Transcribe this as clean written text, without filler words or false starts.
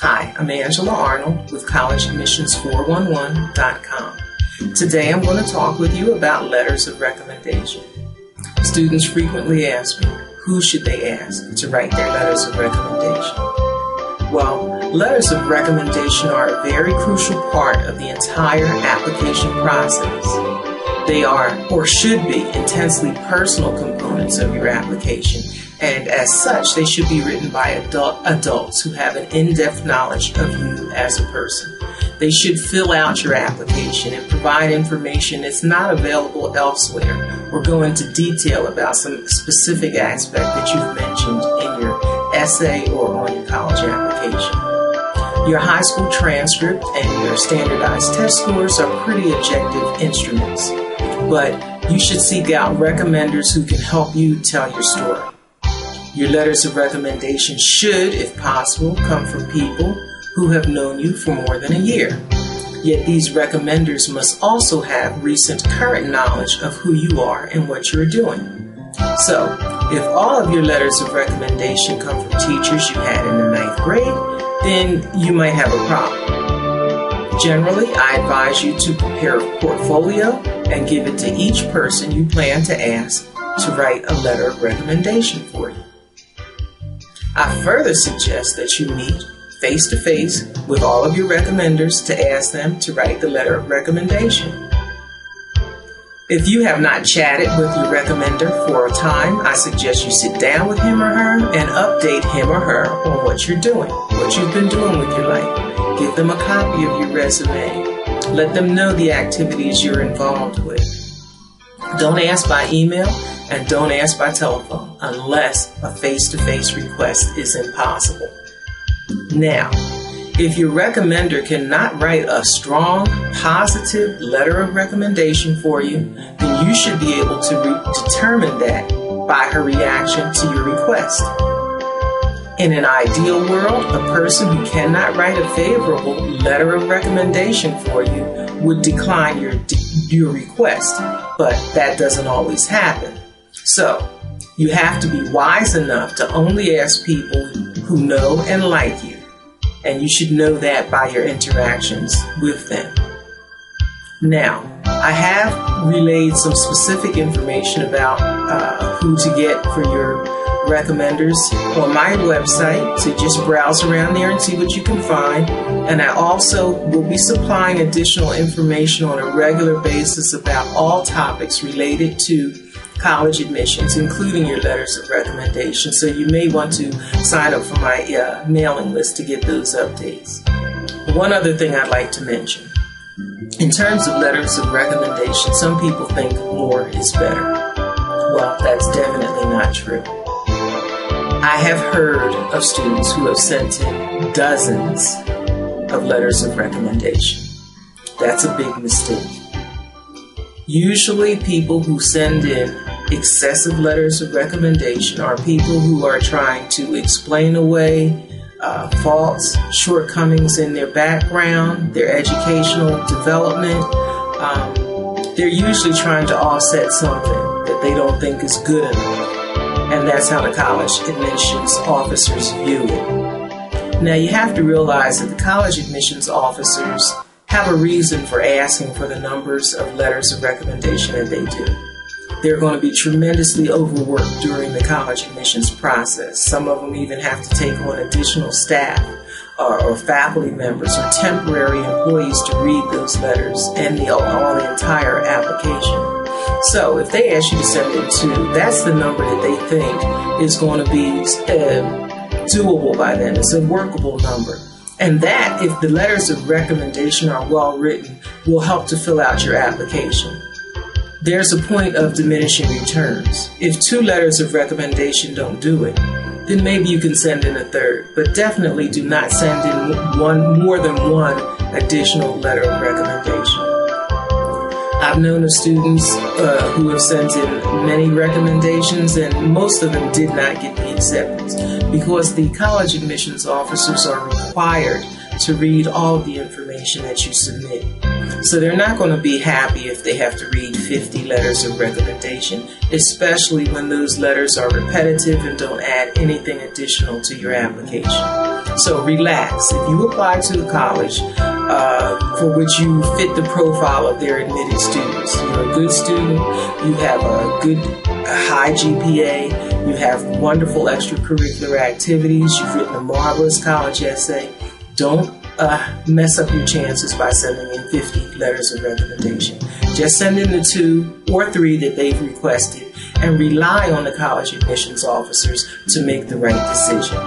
Hi, I'm Angela Arnold with collegeadmissions411.com. Today I'm going to talk with you about letters of recommendation. Students frequently ask me, who should they ask to write their letters of recommendation? Well, letters of recommendation are a very crucial part of the entire application process. They are, or should be, intensely personal components of your application, and as such, they should be written by adults who have an in-depth knowledge of you as a person. They should fill out your application and provide information that's not available elsewhere, or go into detail about some specific aspect that you've mentioned in your essay or on your college application. Your high school transcript and your standardized test scores are pretty objective instruments, but you should seek out recommenders who can help you tell your story. Your letters of recommendation should, if possible, come from people who have known you for more than a year. Yet these recommenders must also have recent current knowledge of who you are and what you're doing. So, if all of your letters of recommendation come from teachers you had in the 9th grade, then you might have a problem. Generally, I advise you to prepare a portfolio and give it to each person you plan to ask to write a letter of recommendation for you. I further suggest that you meet face-to-face with all of your recommenders to ask them to write the letter of recommendation. If you have not chatted with your recommender for a time, I suggest you sit down with him or her and update him or her on what you're doing, what you've been doing with your life. Give them a copy of your resume. Let them know the activities you're involved with. Don't ask by email and don't ask by telephone unless a face-to-face request is impossible. Now, if your recommender cannot write a strong, positive letter of recommendation for you, then you should be able to determine that by her reaction to your request. In an ideal world, a person who cannot write a favorable letter of recommendation for you would decline your request, but that doesn't always happen. So, you have to be wise enough to only ask people who know and like you, and you should know that by your interactions with them. Now, I have relayed some specific information about who to get for your recommenders on my website, so just browse around there and see what you can find. And I also will be supplying additional information on a regular basis about all topics related to college admissions, including your letters of recommendation. So you may want to sign up for my mailing list to get those updates. One other thing I'd like to mention. In terms of letters of recommendation, some people think more is better. Well, that's definitely not true. I have heard of students who have sent in dozens of letters of recommendation. That's a big mistake. Usually people who send in excessive letters of recommendation are people who are trying to explain away faults, shortcomings in their background, their educational development. They're usually trying to offset something that they don't think is good enough. And that's how the college admissions officers view it. Now you have to realize that the college admissions officers have a reason for asking for the numbers of letters of recommendation that they do. They're going to be tremendously overworked during the college admissions process. Some of them even have to take on additional staff or faculty members or temporary employees to read those letters and on the entire application. So if they ask you to send in 2, that's the number that they think is going to be doable by them. It's a workable number. And that, if the letters of recommendation are well written, will help to fill out your application. There's a point of diminishing returns. If 2 letters of recommendation don't do it, then maybe you can send in a 3rd, but definitely do not send in more than one additional letter of recommendation. I've known of students who have sent in many recommendations, and most of them did not get the acceptance because the college admissions officers are required to read all of the information that you submit. So they're not going to be happy if they have to read 50 letters of recommendation, especially when those letters are repetitive and don't add anything additional to your application. So relax. If you apply to a college for which you fit the profile of their admitted students, you're a good student, you have a high GPA, you have wonderful extracurricular activities, you've written a marvelous college essay, don't mess up your chances by sending in 50 letters of recommendation. Just send in the 2 or 3 that they've requested and rely on the college admissions officers to make the right decision.